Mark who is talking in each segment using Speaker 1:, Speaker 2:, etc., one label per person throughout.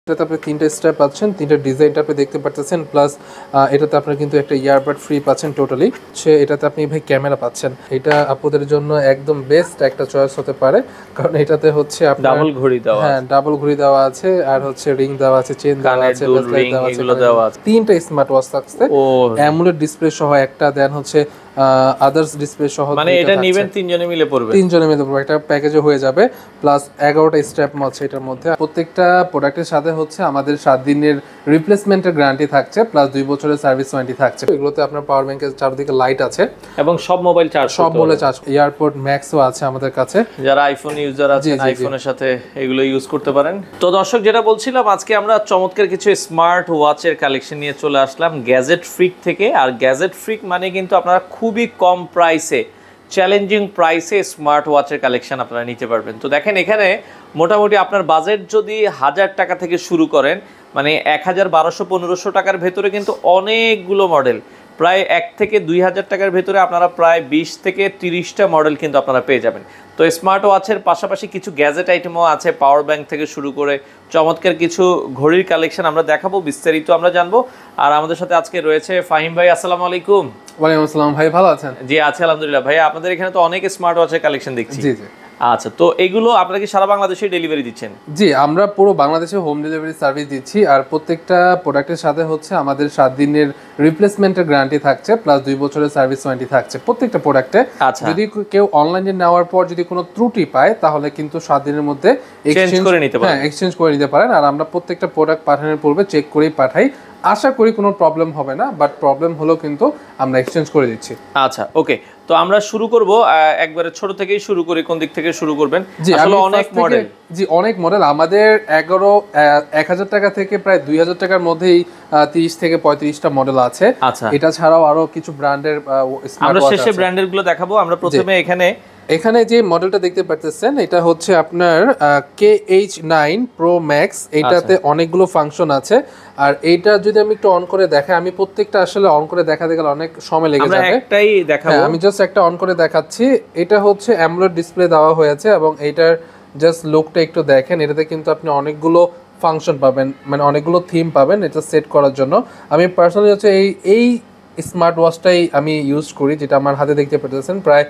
Speaker 1: এটাতে আপনি তিনটা স্ট্র্যাপ পাচ্ছেন, তিনটা ডিজাইনটা আপনি দেখতে পাচ্ছেন, প্লাস এটাতে আপনার কিন্তু একটা ইয়ারবাড ফ্রি পাচ্ছেন টোটালি। এটাতে আপনি ভাই ক্যামেরা পাচ্ছেন, এটা আপনাদের জন্য একদম বেস্ট একটা চয়েস হতে পারে, কারণ এটাতে হচ্ছে আপনার
Speaker 2: ডাবল ঘড়ি দেওয়া,
Speaker 1: হ্যাঁ ডাবল ঘড়ি দেওয়া আছে, আর হচ্ছে রিং দেওয়া আছে, চেন দেওয়া আছে, দেওয়া আছে, তিনটা স্মার্ট ওয়াচ থাকছে, অ্যামুলেট ডিসপ্লে সহ একটা, দেন হচ্ছে আদার্স ডিসপ্লে সহ,
Speaker 2: মানে এটা নেবেন তিনজনে মিলে পড়বে,
Speaker 1: একটা প্যাকেজে হয়ে যাবে, প্লাস 11টা স্ট্র্যাপ আছে এটার মধ্যে। প্রত্যেকটা প্রোডাক্টের সাথে হচ্ছে আমাদের 7 দিনের রিপ্লেসমেন্টের গ্যারান্টি থাকছে, প্লাস 2 বছরের সার্ভিস ওয়ারেন্টি থাকছে। এগুলোতে আপনার পাওয়ার ব্যাংকের চারদিকে লাইট আছে
Speaker 2: এবং সব মোবাইল চার্জ,
Speaker 1: এয়ারপোর্ট ম্যাক্সও আছে আমাদের কাছে,
Speaker 2: যারা আইফোন ইউজার আছেন আইফোনের সাথে এগুলো ইউজ করতে পারেন। তো দর্শক, যেটা বলছিলাম, আজকে আমরা চমৎকার কিছু স্মার্ট ওয়াচের কালেকশন নিয়ে চলে আসলাম গ্যাজেট ফ্রিক থেকে। আর গ্যাজেট ফ্রিক মানে কিন্তু আপনারা খুবই কম প্রাইসে, চ্যালেঞ্জিং প্রাইসে স্মার্ট ওয়াচের কালেকশন আপনারা নিতে পারবেন। তো দেখেন, এখানে মোটামুটি আপনার বাজেট যদি 1000 টাকা থেকে শুরু করেন, মানে 1000, 1200, 1500 টাকার ভেতরে কিন্তু অনেকগুলো মডেল, প্রায় 1 থেকে 2000 টাকার ভেতরে আপনারা প্রায় 20 থেকে 30টা মডেল কিন্তু আপনারা পেয়ে যাবেন। তো স্মার্ট ওয়াচের পাশাপাশি কিছু গ্যাজেট আইটেমও আছে, পাওয়ার ব্যাংক থেকে শুরু করে চমৎকার কিছু ঘড়ির কালেকশন আমরা দেখাবো, বিস্তারিত আমরা জানবো। আর আমাদের সাথে আজকে রয়েছে ফাহিম ভাই। আসসালামু আলাইকুম।
Speaker 1: ওয়ালাইকুম আসসালাম ভাই, ভালো আছেন?
Speaker 2: জি আছি আলহামদুলিল্লাহ। ভাই, আপনাদের এখানে তো অনেক স্মার্ট ওয়াচের কালেকশন দেখছি।
Speaker 1: জি জি।
Speaker 2: আচ্ছা, তো এগুলো আপনারা কি সারা বাংলাদেশে ডেলিভারি দিচ্ছেন?
Speaker 1: জি, আমরা পুরো বাংলাদেশে হোম ডেলিভারি সার্ভিস দিচ্ছি। আর প্রত্যেকটা প্রোডাক্টের সাথে হচ্ছে আমাদের 7 দিনের রিপ্লেসমেন্টের গ্যারান্টি থাকছে, প্লাস 2 বছরের সার্ভিস ওয়ারেন্টি থাকছে প্রত্যেকটা প্রোডাক্টে। যদি কেউ অনলাইনে নেওয়ার পর যদি কোনো ত্রুটি পায়, তাহলে কিন্তু 7 দিনের মধ্যে এক্সচেঞ্জ করে নিতে পারেন। আর আমরা প্রত্যেকটা প্রোডাক্ট পাঠানোর পূর্বে চেক করেই পাঠাই, আশা করি কোনো প্রবলেম হবে না, বাট প্রবলেম হলেও কিন্তু আমরা এক্সচেঞ্জ করে দিচ্ছি।
Speaker 2: আচ্ছা, ওকে। তো আমরা শুরু করব, একবারে ছোট থেকেই শুরু করি। কোন দিক থেকে শুরু করবেন?
Speaker 1: আসলে অনেক মডেল। জি, অনেক মডেল আমাদের 1000 টাকা থেকে প্রায় 2000 টাকার মধ্যেই 30 থেকে 35টা মডেল আছে।
Speaker 2: আচ্ছা,
Speaker 1: এটা ছাড়াও আরো কিছু ব্র্যান্ডের
Speaker 2: আমরা শেষে ব্র্যান্ডের গুলো দেখাবো। আমরা প্রথমে
Speaker 1: এখানে যে মডেলটা দেখতে পাচ্ছেন, এটা হচ্ছে আপনার KH9 Pro Max। এটাতে অনেকগুলো ফাংশন আছে। আর এইটা যদি আমি একটু অন করে দেখাই, আমি প্রত্যেকটা আসলে অন করে দেখাতে গেলে অনেক সময় লেগে যাবে,
Speaker 2: একটাই দেখাবো।
Speaker 1: আমি জাস্ট একটা অন করে দেখাচ্ছি। এটা হচ্ছে অ্যামোলেড ডিসপ্লে দেওয়া হয়েছে, এবং এইটার জাস্ট লুকটা একটু দেখেন। এটাতে কিন্তু আপনি অনেকগুলো ফাংশন পাবেন, মানে অনেকগুলো থিম পাবেন এটা সেট করার জন্য। আমি পার্সোনালি হচ্ছে এই স্মার্ট ওয়াচটাই আমি ইউজ করি, যেটা আমার হাতে দেখতে পেতেছেন। প্রায়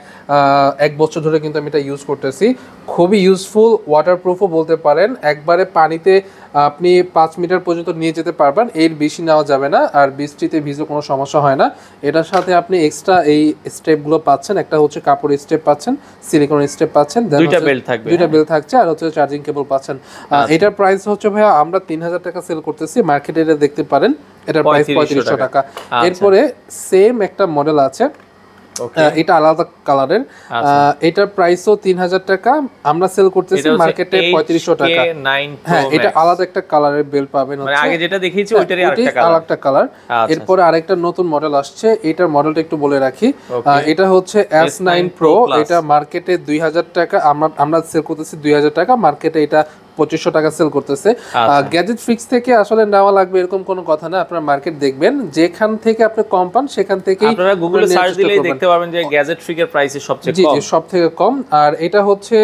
Speaker 1: 1 বছর ধরে কিন্তু আমি এটা ইউজ করতেছি। খুবই ইউজফুল, ওয়াটারপ্রুফও বলতে পারেন। একবারে পানিতে আপনি 5 মিটার পর্যন্ত নিয়ে যেতে পারবেন, এর বেশি নেওয়া যাবে না। আর বৃষ্টিতে ভিজে কোনো সমস্যা হয় না। এটার সাথে আপনি এক্সট্রা এই স্টেপগুলো পাচ্ছেন। একটা হচ্ছে কাপড়ের স্টেপ পাচ্ছেন, সিলিকন স্টেপ পাচ্ছেন,
Speaker 2: দুইটা বেল্ট থাকছে,
Speaker 1: আর হচ্ছে চার্জিং কেবল পাচ্ছেন। এটার প্রাইস হচ্ছে ভাইয়া আমরা 3000 টাকা সেল করতেছি, মার্কেটে এটা দেখতে পারেন, এটার প্রাইস 3500 টাকা। এরপরে সেম একটা মডেল আছে, এটা আলাদা কালারের, এটার প্রাইসও 3000 টাকা, আমরা সেল করতেছি মার্কেটে 3500 টাকা। হ্যাঁ, এটা আলাদা একটা কালারের বেল্ট পাবেন,
Speaker 2: মানে আগে যেটা দেখিয়েছি ওইটারই
Speaker 1: আরেকটা কালার। এরপরে আরেকটা নতুন মডেল আসছে, এটার মডেলটা একটু বলে রাখি। এটা হচ্ছে S9 Pro। এটা মার্কেটে 2000 টাকা, আমরা সেল করতেছি 2000 টাকা, মার্কেটে এটা 2500 টাকা সেল করতেছে। গ্যাজেট ফিক্স থেকে আসলে নেওয়া লাগবে এরকম কোনো কথা না, আপনারা মার্কেট দেখবেন, যেখান থেকে আপনি কম পান সেখান থেকেই
Speaker 2: আপনারা গুগলে সার্চ দিলেই দেখতে পারবেন যে গ্যাজেট ফ্রিকের প্রাইস সবচেয়ে কম।
Speaker 1: জি, সবথেকে কম। আর এটা হচ্ছে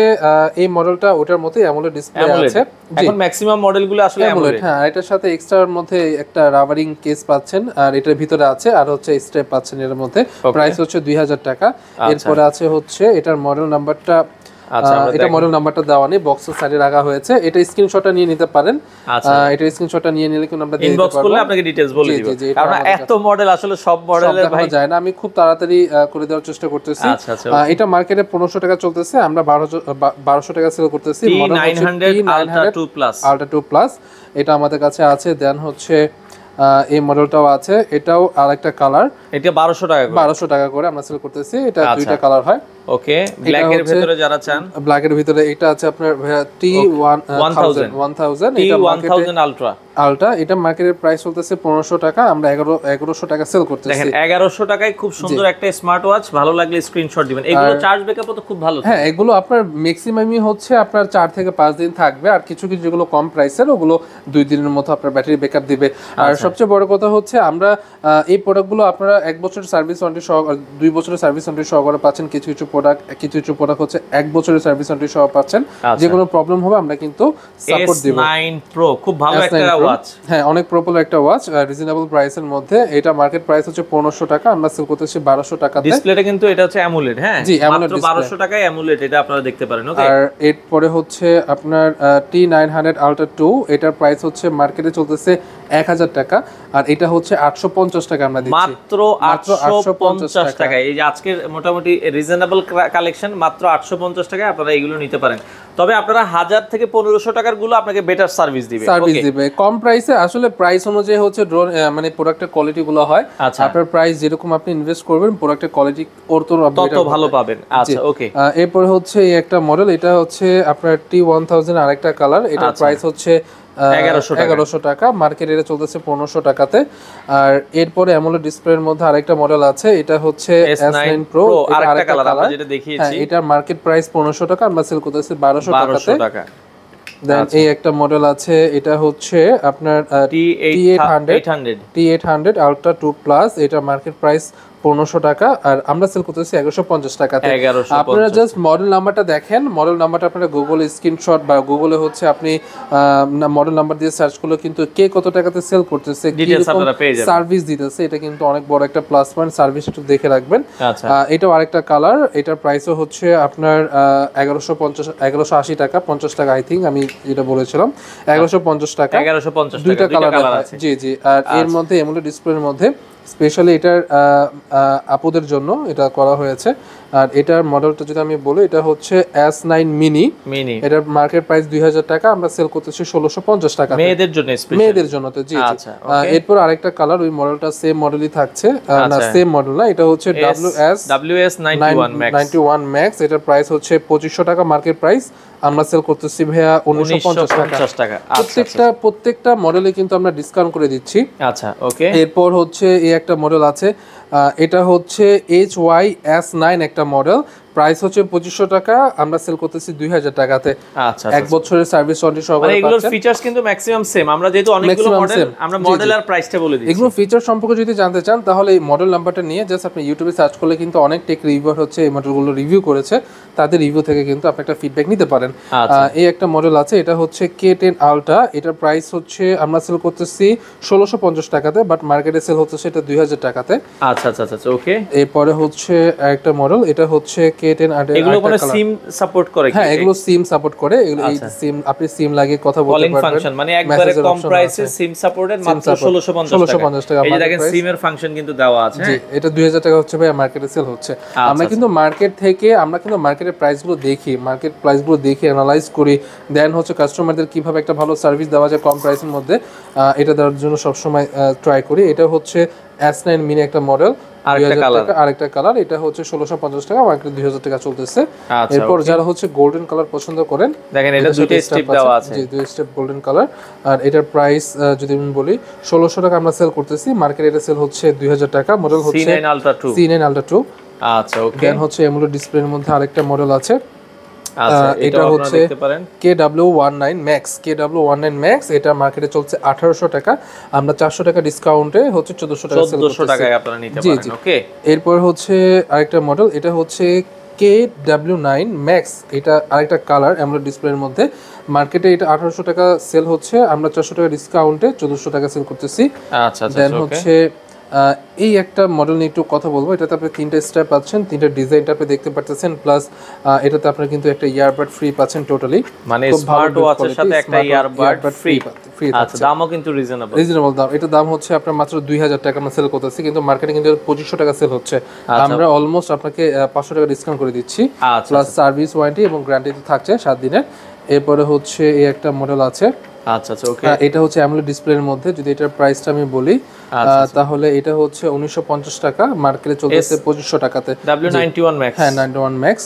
Speaker 1: এই মডেলটা ওটার মতোই অ্যামোলেড ডিসপ্লে আছে।
Speaker 2: এখন ম্যাক্সিমাম মডেলগুলো আসলে অ্যামোলেড।
Speaker 1: হ্যাঁ, এটার সাথে এক্সট্রার মধ্যে একটা রাবারিং কেস পাচ্ছেন, আর এটার ভিতরে আছে, আর হচ্ছে স্ট্র্যাপ পাচ্ছেন এর মধ্যে। প্রাইস হচ্ছে 2000 টাকা। এরপরে আছে হচ্ছে এটার মডেল নাম্বারটা, এটা মডেল নাম্বারটা দেওয়া নেই, বক্সের সাইডে রাখা হয়েছে। এটা স্ক্রিনশটটা নিয়ে নিতে পারেন। এটা স্ক্রিনশটটা নিয়ে নিলে কিন্তু আমরা
Speaker 2: ইনবক্স করলে আপনাকে ডিটেইলস বলে দিব, কারণ এত মডেল আসলে সব মডেলের ভাই
Speaker 1: যায় না, আমি খুব তাড়াতাড়ি করে দেওয়ার চেষ্টা করতেছি। এটা মার্কেটে 1500 টাকা চলতেছে, আমরা 1200 টাকা সেল করতেছি।
Speaker 2: মডেল হচ্ছে
Speaker 1: Ultra 2 Plus, এটা আমাদের কাছে আছে। দেন হচ্ছে এই মডেলটাও আছে, এটাও আরেকটা কালার,
Speaker 2: এটা 1200 টাকা করে আমরা সেল করতেছি। এটা দুইটা কালার হয়। ওকে, ব্ল্যাক এর ভিতরে যারা চান,
Speaker 1: ব্ল্যাক এর ভিতরে এটা আছে আপনার T1000, এটা
Speaker 2: 1000 আলট্রা,
Speaker 1: এটা মার্কেটের প্রাইস চলতেছে 1500 টাকা, আমরা 1100 টাকা সেল করতেছি।
Speaker 2: দেখেন 1100 টাকায় খুব সুন্দর একটা স্মার্ট ওয়াচ, ভালো লাগলে স্ক্রিনশট দিবেন। এগুলো চার্জ ব্যাকআপও তো খুব ভালো।
Speaker 1: হ্যাঁ, এগুলো আপনার ম্যাক্সিমামই হচ্ছে আপনার 4 থেকে 5 দিন থাকবে, আর কিছু কিছু যেগুলো কম প্রাইসের ওগুলো 2 দিনের মতো আপনার ব্যাটারি ব্যাকআপ দিবে। আর সবচেয়ে বড় কথা হচ্ছে আমরা এই প্রোডাক্টগুলো আপনারা 1 বছরের সার্ভিস ওয়ারেন্টি সহ, 2 বছরের সার্ভিস ওয়ারেন্টি সহকারে পাচ্ছেন। কিছু কিছু প্রোডাক্ট, কিছু কিছু প্রোডাক্ট হচ্ছে 1 বছরের সার্ভিস ওয়ারেন্টি সহ পাচ্ছেন। যে কোনো প্রবলেম হবে আমরা কিন্তু সাপোর্ট দেব।
Speaker 2: S9 Pro খুব ভালো একটা ওয়াচ,
Speaker 1: হ্যাঁ অনেক পপুলার একটা ওয়াচ, রিজনেবল প্রাইসের মধ্যে। এটা মার্কেট প্রাইস হচ্ছে 1500 টাকা, আমরা সেল করতেছি 1200 টাকাতে।
Speaker 2: ডিসপ্লেটা কিন্তু এটা হচ্ছে অ্যামোলেড, হ্যাঁ
Speaker 1: জি অ্যামোলেড,
Speaker 2: 1200 টাকায় অ্যামোলেড, এটা আপনারা দেখতে পারেন। ওকে,
Speaker 1: আর এরপরে হচ্ছে আপনার T900 Ultra 2, এটার প্রাইস হচ্ছে মার্কেটে চলতেছে 1000 টাকা, আর এটা হচ্ছে 850 টাকা আমরা দিচ্ছি,
Speaker 2: মাত্র 850 টাকা। এই যে আজকের মোটামুটি রিজনেবল কালেকশন মাত্র 850 টাকায় আপনারা এগুলো নিতে পারেন। তবে আপনারা 1000 থেকে 1500 টাকার গুলো আপনাকে বেটার সার্ভিস দিবে,
Speaker 1: কম প্রাইসে। আসলে প্রাইস অনুযায়ী হচ্ছে ড্রোন মানে প্রোডাক্টের কোয়ালিটি গুলো হয়। আপনার প্রাইস যেরকম আপনি ইনভেস্ট করবেন প্রোডাক্টের কোয়ালিটি তত
Speaker 2: ভালো পাবেন। আচ্ছা ওকে,
Speaker 1: এরপরে হচ্ছে এই একটা মডেল, এটা হচ্ছে আপনার T1000 আরেকটা কালার, এটার প্রাইস হচ্ছে 1100 টাকা, মার্কেট এটা চলতেছে 1500 টাকাতে। আর এরপরে অ্যামোলেড ডিসপ্লের মধ্যে আরেকটা মডেল আছে, এটা হচ্ছে S9 Pro,
Speaker 2: আরেকটা কালার আমরা যেটা দেখিয়েছি,
Speaker 1: এটার মার্কেট প্রাইস 1500 টাকা, আমরা সেল করতেছি 1200 টাকা। দেন এই একটা মডেল আছে, এটা হচ্ছে আপনার T800 Ultra 2 Plus, এটা মার্কেট প্রাইস 1500 টাকা, আর আমরা সেল করতেছি 1150 টাকাতে। আপনারা জাস্ট মডেল নাম্বারটা দেখেন, মডেল নাম্বারটা আপনারা গুগলে স্ক্রিনশট বা গুগলে হচ্ছে আপনি মডেল নাম্বার দিয়ে সার্চ করলে কিন্তু কে কত টাকাতে সেল করতেছে, কি সার্ভিস দিতেছে, এটা কিন্তু অনেক বড় একটা প্লাস পয়েন্ট। সার্ভিস একটু দেখে রাখবেন। এটাও আরেকটা কালার, এটার প্রাইসও হচ্ছে আপনার 1180 টাকা, 50 টাকা আই থিঙ্ক আমি যেটা বলেছিলাম, 1150 টাকা,
Speaker 2: 1150 টাকা,
Speaker 1: দুইটা কালার আছে। জি জি, আর এর মধ্যে এমোলেড ডিসপ্লের মধ্যে স্পেশালি এটার আপুদের জন্য এটা করা হয়েছে। আর এটার মডেলটা যদি আমি বলি, এটা হচ্ছে S9 মিনি, এটার মার্কেট প্রাইস 2000 টাকা, আমরা সেল করতেছি 1650 টাকা মেয়েদের জন্য তো। জি জি, এরপর আরেকটা কালার, ওই মডেলটা সেম মডেলই থাকছে, না সেম মডেল না, এটা হচ্ছে WS91 Max, এটার প্রাইস হচ্ছে 2500 টাকা মার্কেট প্রাইস, আমরা সেল করতেছি ভাইয়া 1950 টাকা। প্রত্যেকটা মডেলে কিন্তু আমরা ডিসকাউন্ট করে দিচ্ছি।
Speaker 2: আচ্ছা ওকে,
Speaker 1: এরপর হচ্ছে এই একটা মডেল আছে, এটা হচ্ছে HY-S9 একটা মডেল, প্রাইস হচ্ছে 2500 টাকা, আমরা সেল করতেছি 2000 টাকাতে।
Speaker 2: আচ্ছা,
Speaker 1: 1 বছরের সার্ভিস ওয়ারেন্টি সহ
Speaker 2: মানে এগুলোর ফিচারস কিন্তু ম্যাক্সিমাম সেম। আমরা যেহেতু অনেকগুলো মডেল, আমরা মডেল আর প্রাইসটা বলে দিচ্ছি।
Speaker 1: এগুলো ফিচার সম্পর্কে যদি জানতে চান তাহলে এই মডেল নাম্বারটা নিয়ে জাস্ট আপনি ইউটিউবে সার্চ করলে কিন্তু অনেক টেক রিভিউয়ার হচ্ছে এই মডেলগুলো রিভিউ করেছে, তাদের রিভিউ থেকে কিন্তু আপনি একটা ফিডব্যাক নিতে পারেন। এই একটা মডেল আছে, এটা হচ্ছে K10 Ultra, এটার প্রাইস হচ্ছে আমরা সেল করতেছি 1650 টাকাতে, বাট মার্কেটে সেল হচ্ছে সেটা 2000 টাকাতে।
Speaker 2: আচ্ছা আচ্ছা আচ্ছা ওকে।
Speaker 1: এরপরে হচ্ছে একটা মডেল, এটা হচ্ছে K10 Ultra,
Speaker 2: এগুলো কোনো সিম সাপোর্ট করে?
Speaker 1: হ্যাঁ এগুলো সিম সাপোর্ট করে, এগুলো এই সিম আপনি সিম লাগিয়ে কথা বলতে পারবেন। কলিং
Speaker 2: ফাংশন মানে একবারে কম প্রাইসে সিম সাপোর্টেড, মাত্র 1650 টাকা। এই যে দেখেন সিমের ফাংশন কিন্তু দেওয়া আছে।
Speaker 1: জি, এটা 2000 টাকা হচ্ছে ভাই মার্কেটে সেল হচ্ছে। আমরা কিন্তু মার্কেটের প্রাইসগুলো দেখি, মার্কেট প্রাইসগুলো দেখে অ্যানালাইজ করি, দেন হচ্ছে কাস্টমারদের কিভাবে একটা ভালো সার্ভিস দেওয়া যায় কম প্রাইসের মধ্যে, এটা দেওয়ার জন্য সবসময় ট্রাই করি। এটা হচ্ছে S9 মিনি একটা মডেল, আরেকটা কালার, এটা হচ্ছে 1650 টাকা, মার্কেটে 2000 টাকা চলতেছে। এরপর যারা হচ্ছে গোল্ডেন কালার পছন্দ করেন,
Speaker 2: দেখেন এটা দুটো স্টেপ দেওয়া আছে,
Speaker 1: জি 2 স্টেপ গোল্ডেন কালার, আর এটার প্রাইস যদি আমি বলি 1600 টাকা আমরা সেল করতেছি, মার্কেটে এটা সেল হচ্ছে 2000 টাকা। মডেল হচ্ছে C9 Ultra 2।
Speaker 2: আচ্ছা ওকে,
Speaker 1: দেন হচ্ছে এমোলেড ডিসপ্লের মধ্যে আরেকটা মডেল আছে, এটা হচ্ছে KW19 Max, এটা মার্কেটে চলছে 1800 টাকা, আমরা 400 টাকা ডিসকাউন্টে হচ্ছে 1400 টাকায় আপনারা নিতে পারেন। ওকে, এরপর হচ্ছে আরেকটা মডেল, এটা হচ্ছে KW9 Max, এটা আরেকটা কালার অ্যামোলেড ডিসপ্লের মধ্যে, মার্কেটে এটা 1800 টাকা সেল হচ্ছে, আমরা 400 টাকা ডিসকাউন্টে 1400 টাকা সেল করতেছি।
Speaker 2: আচ্ছা আচ্ছা,
Speaker 1: দেন হচ্ছে এই একটা মডেল নিয়ে একটু কথা বলবো, এটাতে আপনি 3টা স্টেপ পাচ্ছেন, 3টা ডিজাইনটা আপনি দেখতে পাচ্ছেন, প্লাস এটাতে আপনার কিন্তু একটা ইয়ারবাড ফ্রি পাচ্ছেন টোটালি,
Speaker 2: মানে স্মার্ট ওয়াচের সাথে একটা ইয়ারবাড ফ্রি। আচ্ছা, দামও কিন্তু রিজনেবল
Speaker 1: দাম, এটা দাম হচ্ছে আপনার মাত্র 2000 টাকা আমরা সেল করতেছি, কিন্তু মার্কেটে কিন্তু 2500 টাকা সেল হচ্ছে, আমরা অলমোস্ট আপনাকে 500 টাকা ডিসকাউন্ট করে দিচ্ছি, প্লাস সার্ভিস ওয়ারেন্টি এবং গ্যারান্টি থাকছে 7 দিনের। এরপরে হচ্ছে এই একটা মডেল আছে,
Speaker 2: আচ্ছা আচ্ছা ওকে,
Speaker 1: এটা হচ্ছে অ্যামোলেড ডিসপ্লের মধ্যে, যদি এটার প্রাইসটা আমি বলি তাহলে এটা হচ্ছে 1950 টাকা, মার্কেটে চলতেছে 2500 টাকাতে।
Speaker 2: W91 Max,
Speaker 1: হ্যাঁ 91 Max।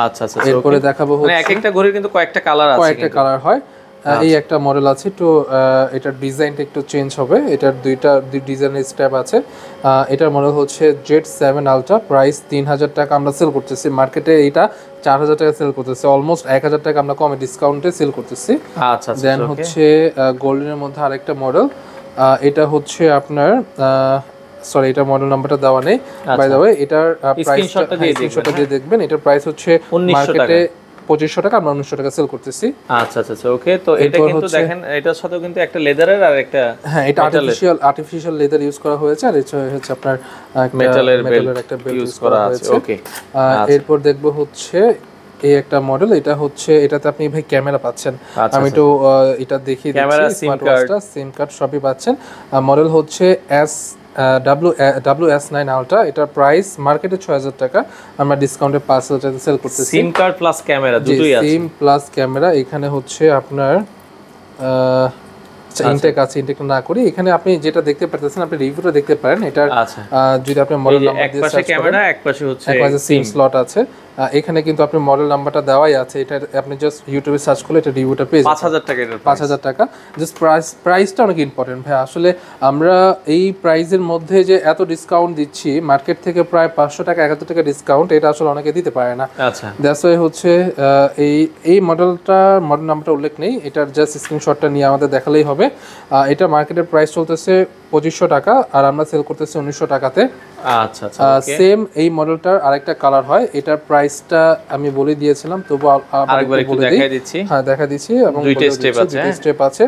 Speaker 2: আচ্ছা আচ্ছা,
Speaker 1: এরপরে দেখাবো
Speaker 2: মানে এক একটা ঘড়ির কিন্তু কয়েকটা কালার আছে,
Speaker 1: কয়েকটা কালার হয়। এই একটা মডেল আছে, তো এটার ডিজাইনটা একটু চেঞ্জ হবে, এটার দুই ডিজাইনের স্টেপ আছে। এটার মডেল হচ্ছে Z7 Ultra, প্রাইস 3000 টাকা আমরা সেল করতেছি, মার্কেটে এটা 4000 টাকা সেল করতেছে, অলমোস্ট 1000 টাকা আমরা কমে ডিসকাউন্টে সেল করতেছি।
Speaker 2: আচ্ছা আচ্ছা,
Speaker 1: দেন হচ্ছে গোল্ডেনের মধ্যে আরেকটা মডেল, এটা হচ্ছে আপনার সরি এটা মডেল নাম্বারটা দেওয়া নেই বাই দ্য ওয়ে, এটার
Speaker 2: স্ক্রিনশটটা
Speaker 1: দিয়ে দেখবেন। এটার প্রাইস হচ্ছে মার্কেটে 2500 টাকা, আমরা 1900 টাকা সেল করতেছি।
Speaker 2: আচ্ছা আচ্ছা আচ্ছা ওকে। তো এটা কিন্তু দেখেন এটার সাথেও কিন্তু একটা লেদারের আর একটা
Speaker 1: হ্যাঁ এটা আর্টিফিশিয়াল লেদার ইউজ করা হয়েছে, আর এটা হচ্ছে আপনার
Speaker 2: মেটালের
Speaker 1: একটা বেল্ট
Speaker 2: ইউজ করা আছে। ওকে
Speaker 1: এরপর দেখবো হচ্ছে এই একটা মডেল, এটা হচ্ছে এটাতে আপনি ভাই ক্যামেরা পাচ্ছেন, আমি তো এটা দেখিয়ে দিচ্ছি, স্মার্ট ওয়াচটা সিম কার্ড সবই পাচ্ছেন। মডেল হচ্ছে WS9 আলট্রা, এটার প্রাইস মার্কেটে 6000 টাকা, আমরা ডিসকাউন্টে 5000 টাকা সেল করতেছি।
Speaker 2: সিম কার্ড প্লাস ক্যামেরা দুটোই আছে,
Speaker 1: সিম প্লাস ক্যামেরা। এখানে হচ্ছে আপনার ইনটেক আছে, ইনটেক না করি, এখানে আপনি যেটা দেখতে পাচ্ছেন আপনি রিভিউটা দেখতে পারেন। এটার যদি আপনি মডেল নাম্বার দিয়ে সার্চ করেন,
Speaker 2: ক্যামেরা এক পাশে হচ্ছে
Speaker 1: সিম স্লট আছে, এখানে কিন্তু আপনি মডেল নাম্বারটা দেওয়াই আছে, এটা আপনি জাস্ট ইউটিউবে সার্চ করলে এটা রিভিউটা পেয়ে যাবেন।
Speaker 2: 5000 টাকা, এটা
Speaker 1: 5000 টাকা। জাস্ট প্রাইসটা অনেক ইম্পর্টেন্ট ভাই, আসলে আমরা এই প্রাইসের মধ্যে যে এত ডিসকাউন্ট দিচ্ছি, মার্কেট থেকে প্রায় 500 টাকা 1000 টাকা ডিসকাউন্ট, এটা আসলে অনেকে দিতে পারে না।
Speaker 2: আচ্ছা
Speaker 1: দ্যাটস ওয়াই হচ্ছে এই মডেলটা মডেল নাম্বারটা উল্লেখ নেই, এটার জাস্ট স্ক্রিনশটটা নিয়ে আমাদের দেখালেই হবে। এটা মার্কেটের প্রাইস চলতেছে 2500 টাকা, আর আমরা সেল করতেছি 1900 টাকাতে।
Speaker 2: আচ্ছা আচ্ছা
Speaker 1: সেম এই মডেলটার আরেকটা কালার হয়, এটার প্রাইসটা আমি বলে দিয়েছিলাম, তবু
Speaker 2: আরেকবার একটু দেখাই দিচ্ছি।
Speaker 1: হ্যাঁ দেখা দিচ্ছি, এবং
Speaker 2: দুইটা স্টেপ আছে।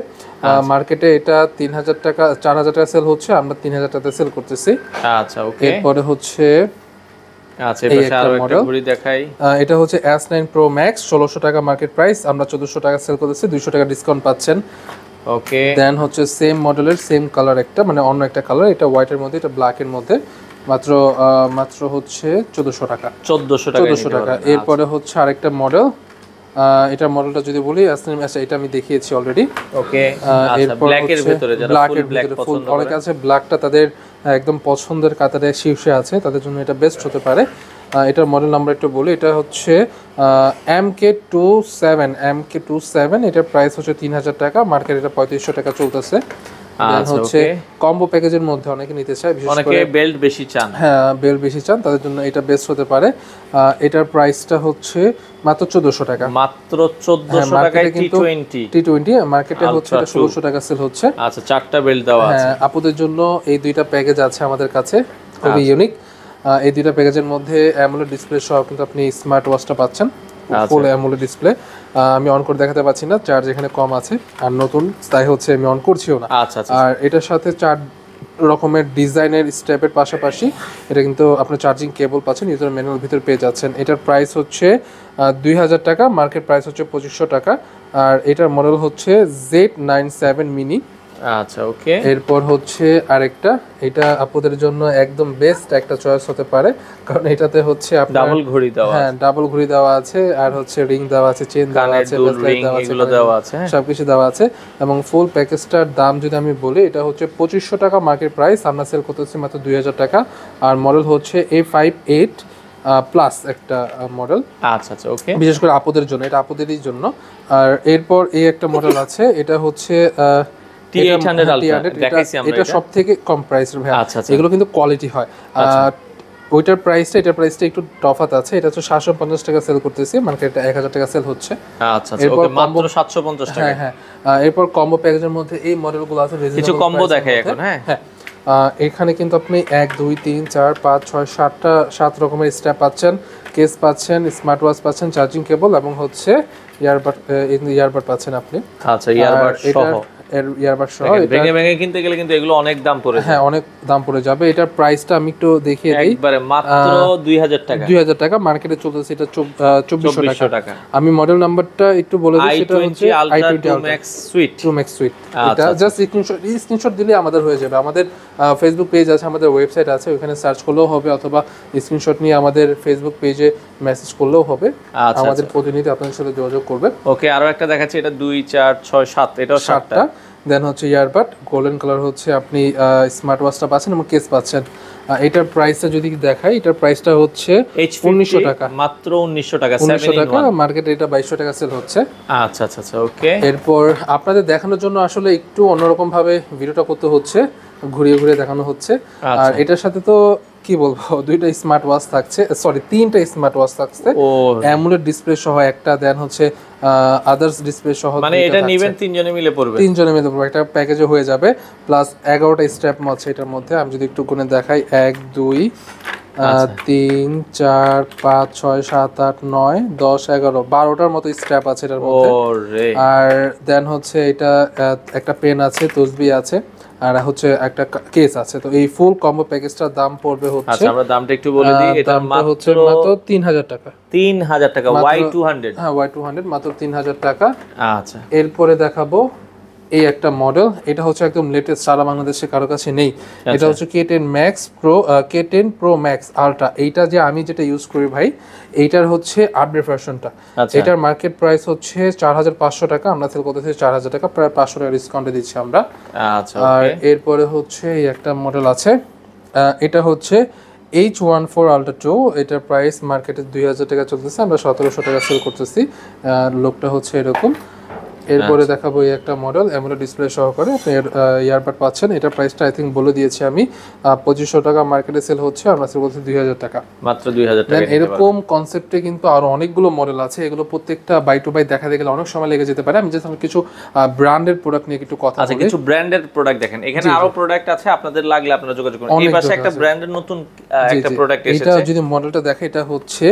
Speaker 1: মার্কেটে এটা 3000 টাকা 4000 টাকা সেল হচ্ছে, আমরা 3000 টাকাতে সেল করতেছি।
Speaker 2: আচ্ছা ওকে।
Speaker 1: এরপরে হচ্ছে
Speaker 2: আচ্ছা এবারে আরো একটা ঘড়ি দেখাই,
Speaker 1: এটা হচ্ছে S9 Pro Max, 1600 টাকা মার্কেট প্রাইস, আমরা 1400 টাকা সেল করতেছি, 200 টাকা ডিসকাউন্ট পাচ্ছেন।
Speaker 2: ওকে
Speaker 1: দেন হচ্ছে সেম মডেলের সেম কালার একটা, মানে অন্য একটা কালার, এটা হোয়াইটের মধ্যে এটা ব্ল্যাকের মধ্যে, মাত্র হচ্ছে 1400 টাকা।
Speaker 2: 1400 টাকা।
Speaker 1: এরপরে হচ্ছে আরেকটা মডেল, এটা মডেলটা যদি বলি এটা আমি দেখিয়েছি অলরেডি।
Speaker 2: ওকে আচ্ছা ব্ল্যাকের ভিতরে যারা ফুল ব্ল্যাক পছন্দ করে,
Speaker 1: অনেক আছে ব্ল্যাকটা তাদের একদম পছন্দের কাতারে শীর্ষে আছে, তাদের জন্য এটা বেস্ট হতে পারে। এটার মডেল নাম্বার একটু বলি, এটা হচ্ছে MK27, এটার প্রাইস হচ্ছে 3000 টাকা, মার্কেট এটা 3500 টাকা চলতেছে। হচ্ছে কম্বো প্যাকেজের মধ্যে অনেকে নিতে চায়, বিশেষ করে
Speaker 2: বেল্ট বেশি চান,
Speaker 1: হ্যাঁ বেল্ট বেশি চান, তাদের জন্য এটা বেস্ট হতে পারে। এটার প্রাইসটা হচ্ছে মাত্র 1400 টাকা,
Speaker 2: মাত্র 1400 টাকায় T20
Speaker 1: মার্কেটে হচ্ছে এটা 1600 টাকা সেল হচ্ছে।
Speaker 2: আচ্ছা চারটা বেল্ট দেওয়া আছে।
Speaker 1: হ্যাঁ আপুদের জন্য এই দুইটা প্যাকেজ আছে আমাদের কাছে, খুবই ইউনিক। এই দুইটা প্যাকেজের মধ্যে অ্যামোলেড ডিসপ্লে সহ কিন্তু আপনি স্মার্ট ওয়াচটা পাচ্ছেন, ফুল অ্যামোলেড ডিসপ্লে। আমি অন করে দেখাতে পাচ্ছি না, চার্জ এখানে কম আছে, আর নতুন তাই হচ্ছে আমি অন করছিও না।
Speaker 2: আচ্ছা
Speaker 1: আর এটার সাথে 4 রকমের ডিজাইনের স্টেপের পাশাপাশি এটা কিন্তু আপনি চার্জিং কেবল পাচ্ছেন, ইউজার ম্যানুয়াল ভিতর পেয়ে যাচ্ছেন। এটার প্রাইস হচ্ছে 2000 টাকা, মার্কেট প্রাইস হচ্ছে 2500 টাকা, আর এটার মডেল হচ্ছে Z97 মিনি।
Speaker 2: আচ্ছা ওকে।
Speaker 1: এরপর হচ্ছে আরেকটা, এটা আপনাদের জন্য একদম বেস্ট একটা চয়েস হতে পারে, কারণ এটাতে হচ্ছে আপনার
Speaker 2: ডাবল ঘড়ি দেওয়া আছে।
Speaker 1: হ্যাঁ ডাবল ঘড়ি দেওয়া আছে, আর হচ্ছে রিং দেওয়া আছে, চেইন দেওয়া আছে, ব্রেসলেট দেওয়া আছে, সবকিছু দেওয়া আছে। এবং ফুল প্যাকেজটার দাম যদি আমি বলি, এটা হচ্ছে 2500 টাকা মার্কেট প্রাইস, আমরা সেল করতেছি মাত্র 2000 টাকা, আর মডেল হচ্ছে A58 প্লাস একটা মডেল।
Speaker 2: আচ্ছা আচ্ছা ওকে,
Speaker 1: বিশেষ করে আপুদের জন্য, এটা আপুদেরই জন্য। আর এরপর এই একটা মডেল আছে, এটা হচ্ছে
Speaker 2: T800 আলট্রা, দেখাইছি আমরা,
Speaker 1: এটা সবথেকে কম প্রাইসের ভাই। এগুলো কিন্তু কোয়ালিটি হয়। ওইটার প্রাইসটা এটার প্রাইসটা একটু তফাৎ আছে, এটা হচ্ছে 750 টাকা সেল করতেছি, মার্কেটে 1000 টাকা সেল হচ্ছে।
Speaker 2: আচ্ছা আচ্ছা ওকে, মাত্র 750 টাকা।
Speaker 1: হ্যাঁ এরপর কম্বো প্যাকেজের মধ্যে এই মডেলগুলো আছে,
Speaker 2: কিছু কম্বো দেখাই এখন। হ্যাঁ
Speaker 1: এখানে কিন্তু আপনি 1 2 3 4 5 6 7 রকমের স্ট্র্যাপ পাচ্ছেন, কেস পাচ্ছেন, স্মার্ট ওয়াচ পাচ্ছেন, চার্জিং কেবল, এবং হচ্ছে ইয়ারবাড পাচ্ছেন আপনি।
Speaker 2: আচ্ছা ইয়ারবাড সহ,
Speaker 1: ইয়ারবাড সহ
Speaker 2: ভেঙে কিনতে গেলে কিন্তু এগুলো অনেক দাম পড়ে যায়।
Speaker 1: হ্যাঁ অনেক দাম পড়ে যাবে। এটার প্রাইসটা আমি একটু দেখিয়ে দিই,
Speaker 2: একবারে মাত্র 2000 টাকা।
Speaker 1: 2000 টাকা, মার্কেটে চলতেছে এটা 2400 টাকা। আমি মডেল নাম্বারটা একটু বলে দিই, সেটা হচ্ছে
Speaker 2: i20 Max Suite।
Speaker 1: এটা জাস্ট স্ক্রিনশট দিলে আমাদের হয়ে যাবে। আমাদের ফেসবুক পেজ আছে, আমাদের ওয়েবসাইট আছে, ওখানে সার্চ করলেও হবে, অথবা স্ক্রিনশট নিয়ে আমাদের ফেসবুক পেজে মেসেজ করলেও হবে, আমাদের প্রতিনিধি আপনাদের সাথে যোগাযোগ করবে।
Speaker 2: ওকে আরো একটা দেখাচ্ছি, এটা 2 4 6 7, এটাও 7টা।
Speaker 1: দেন হচ্ছে ইয়ারবাড গোল্ডেন কালার, হচ্ছে আপনি স্মার্ট ওয়াচটা পাচ্ছেন এবং কেস পাচ্ছেন। এটার প্রাইসটা যদি দেখাই, এটার প্রাইসটা হচ্ছে 1900 টাকা,
Speaker 2: মাত্র 1900 টাকা,
Speaker 1: 1900 টাকা। মার্কেটে এটা 2200 টাকা সেল হচ্ছে।
Speaker 2: আচ্ছা আচ্ছা আচ্ছা, ওকে।
Speaker 1: এরপর আপনাদের দেখানোর জন্য আসলে একটু অন্যরকম ভাবে ভিডিওটা করতে হচ্ছে, ঘুরিয়ে ঘুরিয়ে দেখানো হচ্ছে। আর এটার সাথে তো কি বলবো, দুইটা স্মার্ট ওয়াচ থাকছে, সরি তিনটা স্মার্ট ওয়াচ থাকছে, অ্যামুলেট ডিসপ্লে সহ একটা, দেন হচ্ছে আদার্স ডিসপ্লে সহ।
Speaker 2: মানে এটা নেবেন তিনজনে মিলে পড়বে,
Speaker 1: তিনজনে মিলে পড়বে, একটা প্যাকেজে হয়ে যাবে। প্লাস 11টা স্ট্র্যাপ আছে এটার মধ্যে। আমি যদি একটু গুনে দেখাই, 1 2 3 4 5 6 7 8 9 10 11 12টার মতো স্ট্র্যাপ আছে এটার মধ্যে। আর দেন হচ্ছে এটা একটা পেন আছে, তসবি আছে, আর হচ্ছে একটা কেস আছে। তো এই ফুল কম্বো প্যাকেজটার দাম পড়বে হচ্ছে,
Speaker 2: আচ্ছা আমরা দামটা একটু বলে দিই, এটা
Speaker 1: হচ্ছে মাত্র 3000 টাকা।
Speaker 2: 3000 টাকা Y200।
Speaker 1: হ্যাঁ Y200 মাত্র 3000 টাকা।
Speaker 2: আচ্ছা,
Speaker 1: এরপরে দেখাবো এই একটা মডেল, এটা হচ্ছে একদম লেটেস্ট, সারা বাংলাদেশে কারো কাছে নেই। এটা হচ্ছে K10 Max Pro, K10 Pro Max Ultra। এইটা যে আমি যেটা ইউজ করি ভাই, এইটার হচ্ছে আপডেট ভার্সনটা। এটার মার্কেট প্রাইস হচ্ছে 4500 টাকা, আমরা সেল করতেছি 4000 টাকা, প্রায় 500 টাকা ডিসকাউন্টে দিচ্ছি আমরা।
Speaker 2: আচ্ছা,
Speaker 1: আর এরপরে হচ্ছে এই একটা মডেল আছে, এটা হচ্ছে H14 Ultra 2। এটার প্রাইস মার্কেটে 2000 টাকা চলতেছে, আমরা 1700 টাকা সেল করতেছি। লোকটা হচ্ছে এরকম। এরপরে দেখাবো এই একটা মডেল, অ্যামোলেড ডিসপ্লে সহকারে আপনি ইয়ারবাড পাচ্ছেন। এটা প্রাইসটা আই থিঙ্ক বলে দিয়েছি আমি, 2500 টাকা মার্কেটে সেল হচ্ছে, আমরা সেল করছি 2000 টাকা,
Speaker 2: মাত্র 2000 টাকা।
Speaker 1: এরকম কনসেপ্টে কিন্তু আরো অনেকগুলো মডেল আছে, এগুলো প্রত্যেকটা বাই টু বাই দেখাতে গেলে অনেক সময় লেগে যেতে পারে। আমি জাস্ট কিছু ব্র্যান্ডের প্রোডাক্ট নিয়ে একটু কথা বলি।
Speaker 2: আচ্ছা, কিছু ব্র্যান্ডের প্রোডাক্ট দেখেন, এখানে আরো প্রোডাক্ট আছে, আপনাদের লাগলে আপনারা যোগাযোগ করুন। এই পাশে একটা ব্র্যান্ডের নতুন একটা প্রোডাক্ট এসেছে,
Speaker 1: এটা যদি মডেলটা দেখে, এটা হচ্ছে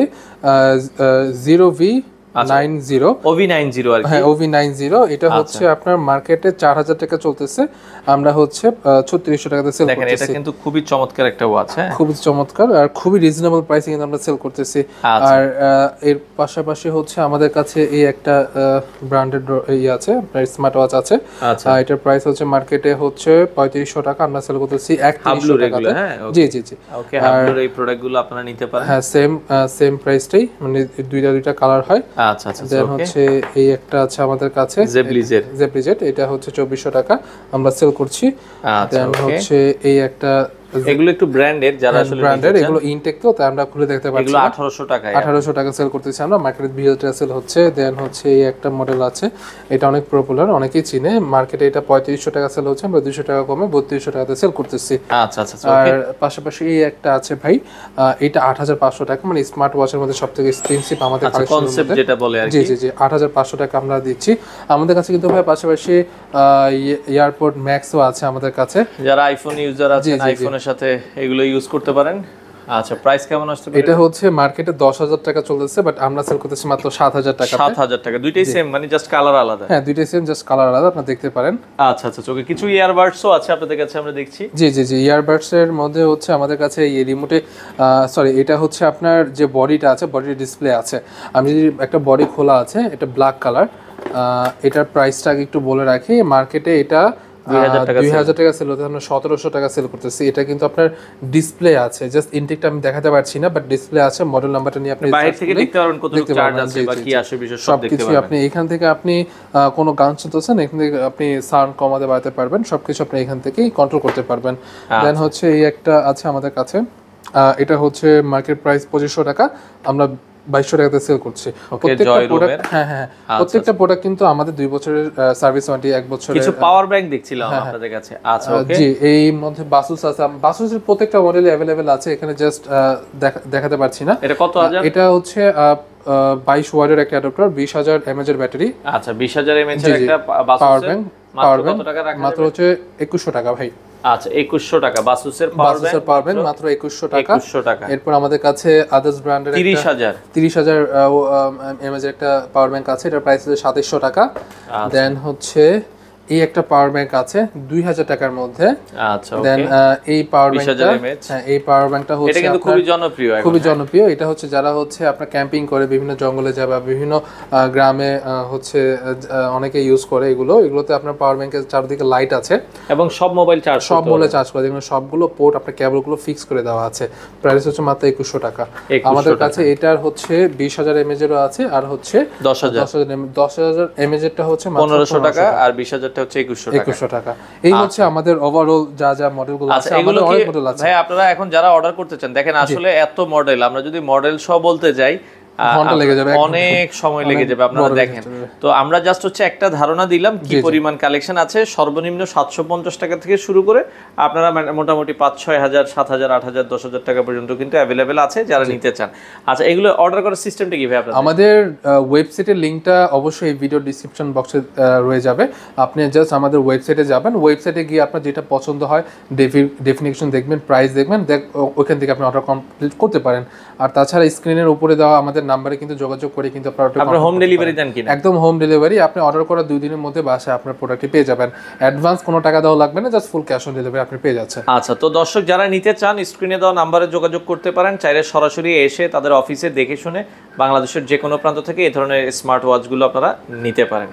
Speaker 1: 0V90
Speaker 2: OV90 আর কি।
Speaker 1: হ্যাঁ OV90, এটা হচ্ছে আপনার মার্কেটে 4000 টাকা চলতেছে, আমরা হচ্ছে 3600 টাকাতে সেল করতেছি।
Speaker 2: দেখেন এটা কিন্তু খুবই চমৎকার একটা ওয়াচ, হ্যাঁ খুবই
Speaker 1: চমৎকার আর খুবই রিজনেবল প্রাইসে কিন্তু আমরা সেল করতেছি। আর এর পাশাপাশি হচ্ছে আমাদের কাছে এই একটা ব্র্যান্ডেড আছে, স্মার্ট ওয়াচ আছে। এটার প্রাইস হচ্ছে মার্কেটে হচ্ছে 3500 টাকা, আমরা সেল করতেছি 3100 টাকাতে। জি জি জি,
Speaker 2: ওকে। হাবলুর এই প্রোডাক্টগুলো আপনারা নিতে পারেন।
Speaker 1: হ্যাঁ সেম প্রাইসটাই, মানে দুইটা কালার হয়।
Speaker 2: আচ্ছা আচ্ছা,
Speaker 1: দেন হচ্ছে এই একটা আছে আমাদের কাছে, জেব্লিজেট, এটা হচ্ছে 2400 টাকা আমরা সেল করছি। দেন হচ্ছে এই একটা,
Speaker 2: এগুলো একটু ব্র্যান্ডেড, যারা আসলে
Speaker 1: ব্র্যান্ডেড, এগুলো ইনটেক, তো তাই আমরা খুলে দেখতে পাচ্ছি।
Speaker 2: এগুলো 1800 টাকা,
Speaker 1: 1800 টাকা সেল করতেছি আমরা, মার্কেটে 2000 টাকা সেল হচ্ছে। দেন হচ্ছে এই একটা মডেল আছে, এটা অনেক পপুলার, অনেকেই চিনে, মার্কেটে এটা 3500 টাকা সেল হচ্ছে, আমরা 200 টাকা কমে 3200 টাকাতে সেল করতেছি।
Speaker 2: আচ্ছা আচ্ছা,
Speaker 1: আর পাশাপাশি এই একটা আছে ভাই, এটা 8500 টাকা, মানে স্মার্ট ওয়াচের মধ্যে সবথেকে এক্সপেন্সিভ আমাদের
Speaker 2: কনসেপ্ট যেটা বলে আর কি।
Speaker 1: জি জি জি, 8500 টাকা আমরা দিচ্ছি। আমাদের কাছে কিন্তু ভাই পাশাপাশি এয়ারপড ম্যাক্সও আছে আমাদের কাছে,
Speaker 2: যারা আইফোন ইউজার আছেন আইফোনের সাথে এগুলো ইউজ করতে পারেন। আচ্ছা, প্রাইস কেমন আসছে?
Speaker 1: এটা হচ্ছে মার্কেটে 10000 টাকা চলতেছে, বাট আমরা সেল করতেছি মাত্র 7000 টাকা।
Speaker 2: 7000 টাকা, দুইটাই সেম, মানে জাস্ট কালার আলাদা।
Speaker 1: হ্যাঁ দুইটাই সেম, জাস্ট কালার আলাদা, আপনারা দেখতে পারেন।
Speaker 2: আচ্ছা আচ্ছা, ওকে। কিছু ইয়ারবাডসও আছে আপনাদের কাছে আমরা দেখছি।
Speaker 1: জি জি জি, ইয়ারবাডস এর মধ্যে হচ্ছে আমাদের কাছে এই রিমোটে, সরি এটা হচ্ছে আপনার যে বডিটা আছে, বডির ডিসপ্লে আছে। আমি যদি একটা বডি খোলা আছে, এটা ব্ল্যাক কালার, এটার প্রাইসটা আগে একটু বলে রাখি। মার্কেটে এটা 2000 টাকা সেল হতে, আমরা 1700 টাকা সেল করতেছি। এটা কিন্তু আপনার ডিসপ্লে আছে, জাস্ট ইনটেকটা আমি দেখাতে পারছি না, বাট ডিসপ্লে আছে। মডেল নাম্বারটা নিয়ে আপনি
Speaker 2: বাইরে থেকে দেখতে পারবেন, কতটুকু চার্জ আছে বা কি আসে বিষয় সব দেখতে পারবেন।
Speaker 1: আপনি এখান থেকে আপনি কোনো গান শুনতেছেন, এখান থেকে আপনি সাউন্ড কমাতে বাড়াতে পারবেন, সবকিছু আপনি এখান থেকেই কন্ট্রোল করতে পারবেন। দেন হচ্ছে এই একটা আছে আমাদের কাছে, এটা হচ্ছে মার্কেট প্রাইস 2500 টাকা, আমরা 2200 টাকাতে সেল করছি। প্রত্যেকটা প্রোডাক্ট, হ্যাঁ প্রত্যেকটা প্রোডাক্ট কিন্তু আমাদের 2 বছরের সার্ভিস ওয়ারেন্টি, 1 বছরের।
Speaker 2: কিছু পাওয়ার ব্যাংক দেখছিলাম আপনাদের কাছে। আচ্ছা ওকে,
Speaker 1: জি এই মধ্যে বাসুস আছে, বাসুসের প্রত্যেকটা মডেলে अवेलेबल আছে, এখানে জাস্ট দেখাতে পারছি না।
Speaker 2: এটা কত হাজার?
Speaker 1: এটা হচ্ছে 22 ওয়াটের একটা অ্যাডাপ্টার, 20000 mAh এর ব্যাটারি।
Speaker 2: আচ্ছা, 20000 mAh এর একটা পাওয়ার ব্যাংক,
Speaker 1: মাত্র হচ্ছে 2100 টাকা ভাই।
Speaker 2: আচ্ছা, 2100 টাকা বাসুসের পাওয়ার ব্যাংক, মাত্র
Speaker 1: 2100 টাকা। এরপর আমাদের কাছে আদার্স ব্র্যান্ডের 30000 mAh একটা পাওয়ার ব্যাংক আছে, এটার প্রাইস হচ্ছে 2700 টাকা। দেন হচ্ছে এই একটা পাওয়ার ব্যাংক আছে 2000 টাকার মধ্যে।
Speaker 2: আচ্ছা ওকে,
Speaker 1: দেন এই পাওয়ার ব্যাংকটা, হ্যাঁ এই পাওয়ার ব্যাংকটা হচ্ছে
Speaker 2: এটা কিন্তু খুবই জনপ্রিয়,
Speaker 1: এটা হচ্ছে যারা হচ্ছে আপনার ক্যাম্পিং করে, বিভিন্ন জঙ্গলে যায় বা বিভিন্ন গ্রামে হচ্ছে অনেকে ইউজ করে। এগুলোতে আপনার পাওয়ার ব্যাংকের চারদিকে লাইট আছে এবং সব মোবাইল চার্জ করে, যেগুলো সবগুলো পোর্ট আপনার কেবলগুলো ফিক্স করে দেওয়া আছে। প্রাইস হচ্ছে মাত্র 2100 টাকা। আমাদের কাছে এটার হচ্ছে 20000 mAh এরও আছে, আর হচ্ছে 10000 mAh এরটা হচ্ছে
Speaker 2: 1500 টাকা, আর 20000 হাজারটা হচ্ছে 2100
Speaker 1: টাকা। এই হচ্ছে আমাদের ওভারঅল যা যা মডেলগুলো আছে, আমাদের অনেক মডেল আছে
Speaker 2: ভাই। আপনারা এখন যারা অর্ডার করতে চান, দেখেন আসলে এত মডেল, আমরা যদি মডেল সহ বলতে যাই
Speaker 1: ঘন্টা লেগে যাবে,
Speaker 2: অনেক সময় লেগে যাবে। আপনারা দেখেন, তো আমরা জাস্ট হচ্ছে একটা ধারণা দিলাম কি পরিমাণ কালেকশন আছে। সর্বনিম্ন 750 টাকা থেকে শুরু করে আপনারা মোটামুটি 5-6 হাজার, 7 হাজার, 8 হাজার, 10 হাজার টাকা পর্যন্ত কিন্তু অ্যাভেলেবেল আছে যারা নিতে চান। আচ্ছা, এগুলো অর্ডার করার সিস্টেমটা কি ভাই আপনাদের?
Speaker 1: আমাদের ওয়েবসাইটের লিংকটা অবশ্যই এই ভিডিও ডিসক্রিপশন বক্সে রয়ে যাবে। আপনি জাস্ট আমাদের ওয়েবসাইটে যাবেন, ওয়েবসাইটে গিয়ে আপনার যেটা পছন্দ হয় ডেফিনিশন দেখবেন, প্রাইস দেখবেন, ওইখান থেকে আপনি অর্ডার কমপ্লিট করতে পারেন। আর তাছাড়া স্ক্রিনের উপরে দেওয়া আমাদের নাম্বারে কিন্তু যোগাযোগ করে কিন্তু
Speaker 2: আপনারা হোম ডেলিভারি দেন কিনা?
Speaker 1: একদম হোম ডেলিভারি। আপনি অর্ডার করার 2 দিনের মধ্যে বাসায় আপনার প্রোডাক্টটি পেয়ে যাবেন। অ্যাডভান্স কোনো টাকা দেওয়া লাগবে না, just full cash on delivery আপনি পেয়ে যাচ্ছেন।
Speaker 2: আচ্ছা, তো দর্শক যারা নিতে চান স্ক্রিনে দেওয়া নাম্বারে যোগাযোগ করতে পারেন, চাইলে সরাসরি এসে তাদের অফিসে দেখে শুনে বাংলাদেশের যে কোনো প্রান্ত থেকে এই ধরনের স্মার্ট ওয়াচগুলো আপনারা নিতে পারেন।